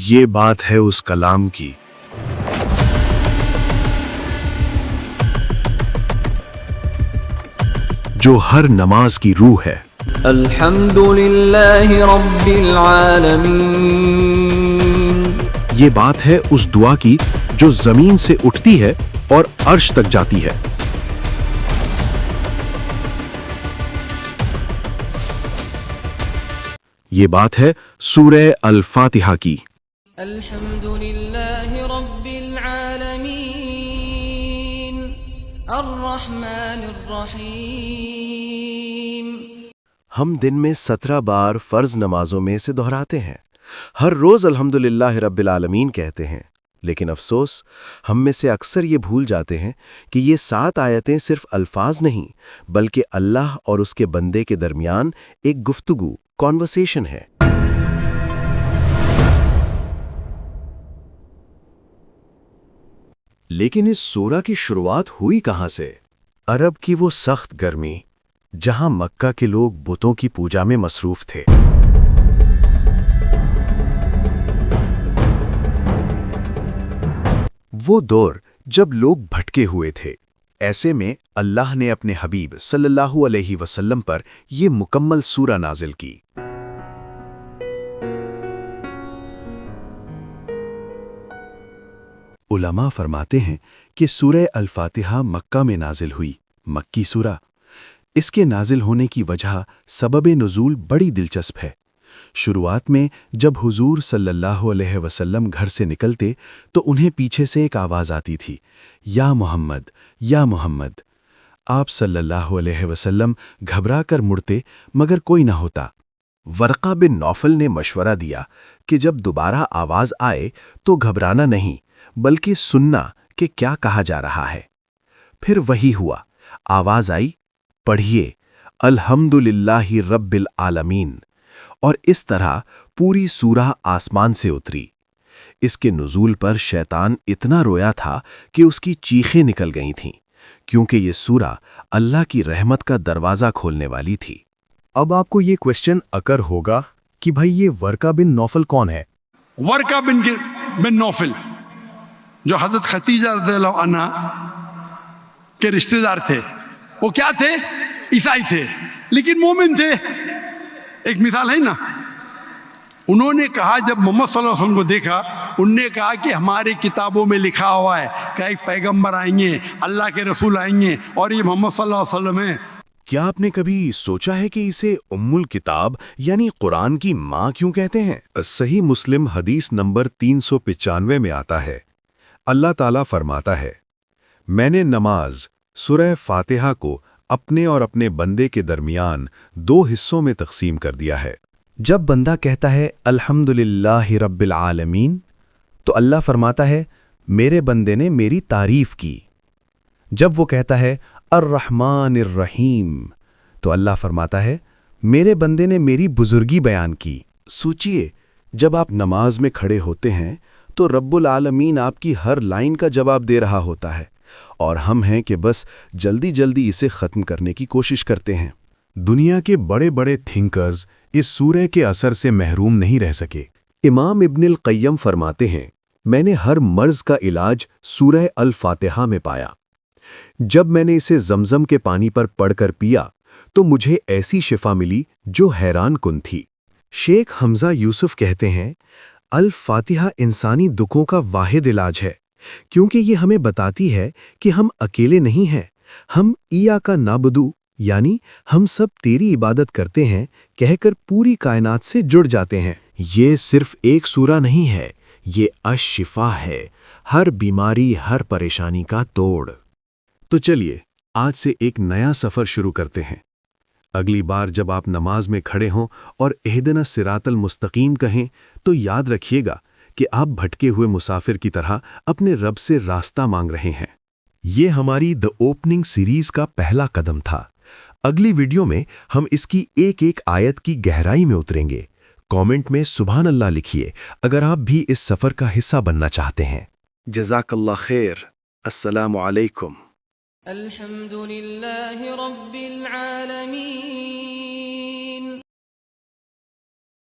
یہ بات ہے اس کلام کی جو ہر نماز کی روح ہے۔ الحمد للہ رب العالمین۔ یہ بات ہے اس دعا کی جو زمین سے اٹھتی ہے اور عرش تک جاتی ہے۔ یہ بات ہے سورہ الفاتحہ کی۔ الحمد للہ رب العالمین الرحمن الرحیم۔ ہم دن میں 17 بار فرض نمازوں میں سے دہراتے ہیں، ہر روز الحمدللہ رب العالمین کہتے ہیں، لیکن افسوس ہم میں سے اکثر یہ بھول جاتے ہیں کہ یہ 7 آیتیں صرف الفاظ نہیں بلکہ اللہ اور اس کے بندے کے درمیان ایک گفتگو، کانورسیشن ہے۔ لیکن اس سورہ کی شروعات ہوئی کہاں سے؟ عرب کی وہ سخت گرمی جہاں مکہ کے لوگ بتوں کی پوجا میں مصروف تھے۔ وہ دور جب لوگ بھٹکے ہوئے تھے، ایسے میں اللہ نے اپنے حبیب صلی اللہ علیہ وسلم پر یہ مکمل سورہ نازل کی۔ علماء فرماتے ہیں کہ سورہ الفاتحہ مکہ میں نازل ہوئی، مکی سورہ۔ اس کے نازل ہونے کی وجہ سبب نزول بڑی دلچسپ ہے۔ شروعات میں جب حضور صلی اللہ علیہ وسلم گھر سے نکلتے تو انہیں پیچھے سے ایک آواز آتی تھی، یا محمد، یا محمد۔ آپ صلی اللہ علیہ وسلم گھبرا کر مڑتے مگر کوئی نہ ہوتا۔ ورقہ بن نوفل نے مشورہ دیا کہ جب دوبارہ آواز آئے تو گھبرانا نہیں بلکہ سننا کہ کیا کہا جا رہا ہے۔ پھر وہی ہوا، آواز آئی، پڑھیے الحمدللہ رب العالمین، اور اس طرح پوری سورہ آسمان سے اتری۔ اس کے نزول پر شیطان اتنا رویا تھا کہ اس کی چیخیں نکل گئی تھیں، کیونکہ یہ سورہ اللہ کی رحمت کا دروازہ کھولنے والی تھی۔ اب آپ کو یہ کوشچن اکر ہوگا کہ بھائی یہ ورقہ بن نوفل کون ہے؟ ورقہ بن نوفل جو حضرت خدیجہ رضی اللہ عنہ کے رشتہ دار تھے، وہ کیا تھے؟ عیسائی تھے لیکن مومن تھے۔ ایک مثال ہے نا، انہوں نے کہا جب محمد صلی اللہ علیہ وسلم کو دیکھا، انہوں نے کہا کہ ہماری کتابوں میں لکھا ہوا ہے کہ ایک پیغمبر آئیں گے، اللہ کے رسول آئیں گے، اور یہ محمد صلی اللہ علیہ وسلم ہے۔ کیا آپ نے کبھی سوچا ہے کہ اسے ام الکتاب یعنی قرآن کی ماں کیوں کہتے ہیں؟ صحیح مسلم حدیث نمبر 395 میں آتا ہے، اللہ تعالیٰ فرماتا ہے، میں نے نماز سورہ فاتحہ کو اپنے اور اپنے بندے کے درمیان 2 حصوں میں تقسیم کر دیا ہے۔ جب بندہ کہتا ہے الحمدللہ رب العالمین تو اللہ فرماتا ہے میرے بندے نے میری تعریف کی۔ جب وہ کہتا ہے الرحمن الرحیم تو اللہ فرماتا ہے میرے بندے نے میری بزرگی بیان کی۔ سوچئے جب آپ نماز میں کھڑے ہوتے ہیں تو رب العالمین آپ کی ہر لائن کا جواب دے رہا ہوتا ہے، اور ہم ہیں کہ بس جلدی جلدی اسے ختم کرنے کی کوشش کرتے ہیں۔ دنیا کے بڑے بڑے تھنکرز اس سورہ کے اثر سے محروم نہیں رہ سکے۔ امام ابن القیم فرماتے ہیں، میں نے ہر مرض کا علاج سورہ الفاتحہ میں پایا۔ جب میں نے اسے زمزم کے پانی پر پڑھ کر پیا تو مجھے ایسی شفا ملی جو حیران کن تھی۔ شیخ حمزہ یوسف کہتے ہیں، الفاتحہ انسانی دکھوں کا واحد علاج ہے، کیونکہ یہ ہمیں بتاتی ہے کہ ہم اکیلے نہیں ہیں، ہم ایاک نعبدو یعنی ہم سب تیری عبادت کرتے ہیں کہہ کر پوری کائنات سے جڑ جاتے ہیں۔ یہ صرف ایک سورہ نہیں ہے، یہ الشفا ہے، ہر بیماری، ہر پریشانی کا توڑ۔ تو چلیے آج سے ایک نیا سفر شروع کرتے ہیں۔ اگلی بار جب آپ نماز میں کھڑے ہوں اور اہدنا الصراط المستقیم کہیں تو یاد رکھیے گا کہ آپ بھٹکے ہوئے مسافر کی طرح اپنے رب سے راستہ مانگ رہے ہیں۔ یہ ہماری دی اوپننگ سیریز کا پہلا قدم تھا۔ اگلی ویڈیو میں ہم اس کی ایک ایک آیت کی گہرائی میں اتریں گے۔ کامنٹ میں سبحان اللہ لکھیے اگر آپ بھی اس سفر کا حصہ بننا چاہتے ہیں۔ جزاک اللہ خیر۔ السلام علیکم۔ الحمد للہ رب العالمین۔